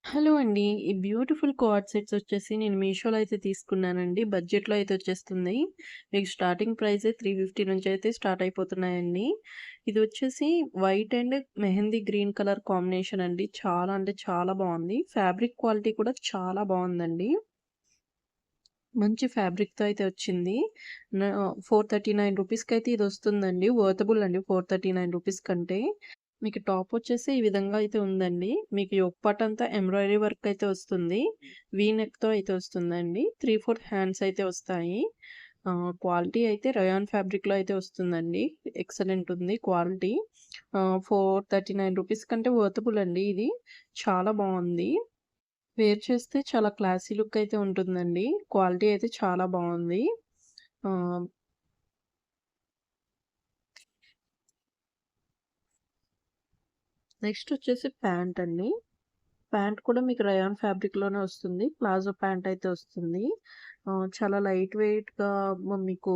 Hello అండి. ఈ beautiful card sets వచ్చేసి నేను మీషోలో అయితే తీసుకున్నానండి. బడ్జెట్‌లో అయితే వచ్చేస్తుంది. మీకు స్టార్టింగ్ ప్రైజే 350 నుంచి అయితే స్టార్ట్ అయిపోతున్నాయండి. ఇది వచ్చేసి white and mehndi green colour combination అండి. చాలా అంటే చాలా బావుంది. ఫ్యాబ్రిక్ క్వాలిటీ కూడా చాలా బావుందండి. మంచి ఫ్యాబ్రిక్‌తో అయితే వచ్చింది. 439 రూపీస్‌కైతే ఇది వస్తుందండి. వర్తబుల్ అండి 439 రూపీస్ కంటే. మీకు టాప్ వచ్చేసి ఈ విధంగా అయితే ఉందండి. మీకు యోక్ పార్ట్ అంతా ఎంబ్రాయిడరీ వర్క్ అయితే వస్తుంది. వీ నెక్‌తో అయితే వస్తుందండి. 3/4 హ్యాండ్స్ అయితే వస్తాయి. క్వాలిటీ అయితే రయాన్ ఫ్యాబ్రిక్‌లో అయితే వస్తుందండి. ఎక్సలెంట్ ఉంది క్వాలిటీ. 439 రూపీస్ కంటే వర్తబుల్ అండి ఇది. చాలా బావుంది. వేర్ చేస్తే చాలా క్లాసీ లుక్ అయితే ఉంటుందండి. క్వాలిటీ అయితే చాలా బావుంది. ఆహ్, నెక్స్ట్ వచ్చేసి ప్యాంట్ అండి. ప్యాంట్ కూడా మీకు రయాన్ ఫ్యాబ్రిక్‌లోనే వస్తుంది. ప్లాజో ప్యాంట్ అయితే వస్తుంది. చాలా లైట్ వెయిట్‌గా మీకు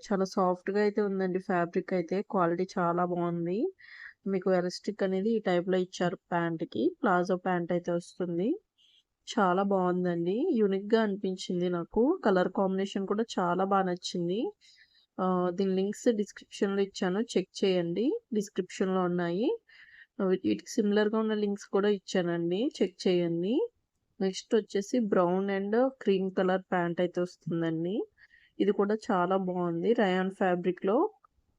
చాలా సాఫ్ట్‌గా అయితే ఉందండి ఫ్యాబ్రిక్ అయితే. క్వాలిటీ చాలా బావుంది. మీకు ఎలాస్టిక్ అనేది ఈ టైప్‌లో ఇచ్చారు ప్యాంట్‌కి. ప్లాజో ప్యాంట్ అయితే వస్తుంది. చాలా బావుందండి. యూనిక్‌గా అనిపించింది నాకు. కలర్ కాంబినేషన్ కూడా చాలా నచ్చింది. దీని లింక్స్ డిస్క్రిప్షన్‌లో ఇచ్చాను. చెక్ చేయండి. డిస్క్రిప్షన్‌లో ఉన్నాయి. వీటికి సిమిలర్‌గా ఉన్న లింక్స్ కూడా ఇచ్చానండి. చెక్ చేయండి. నెక్స్ట్ వచ్చేసి brown and cream colour pant అయితే వస్తుందండి. ఇది కూడా చాలా బావుంది. రయాన్ ఫ్యాబ్రిక్‌లో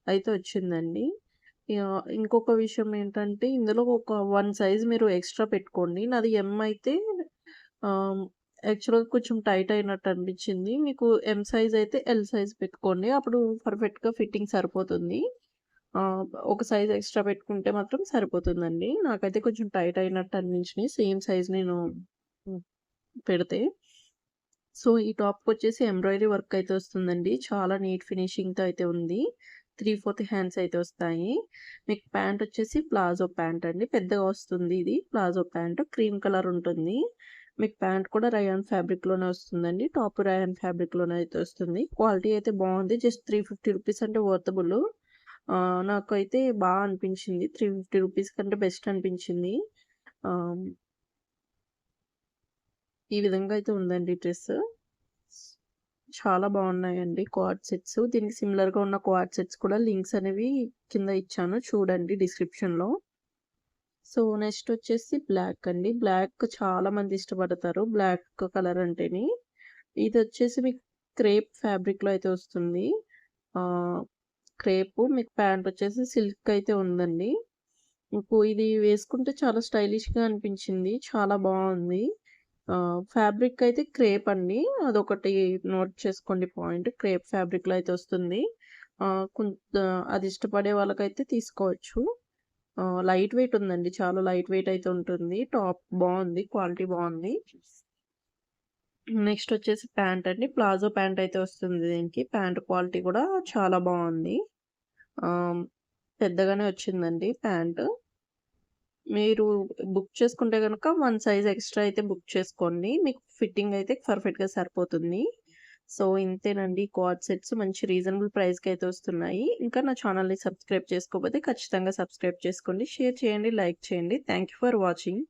అయితే వచ్చిందండి. ఇంకొక విషయం ఏంటంటే ఇందులో ఒక 1 సైజ్ మీరు ఎక్స్‌ట్రా పెట్టుకోండి. నాది ఎమ్ అయితే ఆహ్, యాక్చువల్‌గా కొంచెం టైట్ అయినట్టు అనిపించింది. మీకు ఎమ్ సైజ్ అయితే ఎల్ సైజ్ పెట్టుకోండి. అప్పుడు పర్ఫెక్ట్‌గా ఫిట్టింగ్ సరిపోతుంది. ఆహ్, ఒక సైజ్ ఎక్స్‌ట్రా పెట్టుకుంటే మాత్రం సరిపోతుందండి. నాకైతే కొంచెం టైట్ అయినట్టు అనిపించినాయి. సేమ్ సైజ్ నేను హ్మ్. పెడితే. సో, ఈ టాప్‌కొచ్చేసి ఎంబ్రాయిడరీ వర్క్ అయితే వస్తుందండి. చాలా నీట్ ఫినిషింగ్‌తో అయితే ఉంది. 3/4 హ్యాండ్స్ అయితే వస్తాయి. మీకు ప్యాంట్ వచ్చేసి ప్లాజో ప్యాంట్ అండి. పెద్దగా వస్తుంది ఇది. ప్లాజో ప్యాంట్ క్రీమ్ కలర్ ఉంటుంది. మీకు ప్యాంట్ కూడా రయాన్ ఫ్యాబ్రిక్‌లోనే వస్తుందండి. టాప్ రయాన్ ఫ్యాబ్రిక్‌లోనే అయితే వస్తుంది. క్వాలిటీ అయితే బావుంది. జస్ట్ 350 రూపీస్ అంటే వర్తబుల్. నాకైతే అనిపించింది. 350 రూపీస్ కంటే బెస్ట్ అనిపించింది. ఆహ్, ఈ విధంగా అయితే ఉందండి డ్రెస్. చాలా బావున్నాయండి క్వాడ్ సెట్స్. దీనికి సిమిలర్‌గా ఉన్న క్వాడ్ సెట్స్ కూడా లింక్స్ అనేవి కింద ఇచ్చాను చూడండి డిస్క్రిప్షన్‌లో. సో, నెక్స్ట్ వచ్చేసి బ్లాక్ అండి. బ్లాక్ చాలా మంది ఇష్టపడతారు. Black colour అంటేని. ఇదొచ్చేసి మీకు క్రేప్ ఫ్యాబ్రిక్‌లో అయితే వస్తుంది. ఆహ్, క్రేపు మీకు ప్యాంట్ వచ్చేసి సిల్క్ అయితే ఉందండి. మీకు ఇది వేసుకుంటే చాలా స్టైలిష్‌గా అనిపించింది. చాలా బావుంది. ఫ్యాబ్రిక్ అయితే క్రేప్ అండి. అదొకటి నోట్ చేసుకోండి పాయింట్. క్రేప్ ఫ్యాబ్రిక్‌లో అయితే వస్తుంది. అది ఇష్టపడే వాళ్ళకైతే తీసుకోవచ్చు. లైట్ వెయిట్ ఉందండి. చాలా లైట్ వెయిట్ అయితే ఉంటుంది. టాప్ బావుంది. క్వాలిటీ బావుంది. నెక్స్ట్ వచ్చేసి ప్యాంట్ అండి. ప్లాజో ప్యాంట్ అయితే వస్తుంది దీనికి. ప్యాంట్ క్వాలిటీ కూడా చాలా బావుంది. ఆహ్, పెద్దగానే వచ్చిందండి ప్యాంట్. మీరు బుక్ చేసుకుంటే గనక 1 సైజ్ ఎక్స్‌ట్రా అయితే బుక్ చేసుకోండి. మీకు ఫిట్టింగ్ అయితే పర్ఫెక్ట్‌గా సరిపోతుంది. సో, ఇంతేనండి కార్డ్ సెట్స్ మంచి రీజనబుల్ ప్రైస్‌కైతే వస్తున్నాయి. ఇంకా నా ఛానెల్‌ని సబ్స్క్రైబ్ చేసుకోకపోతే ఖచ్చితంగా సబ్స్క్రైబ్ చేసుకోండి. షేర్ చేయండి, లైక్ చేయండి. Thank you for watching.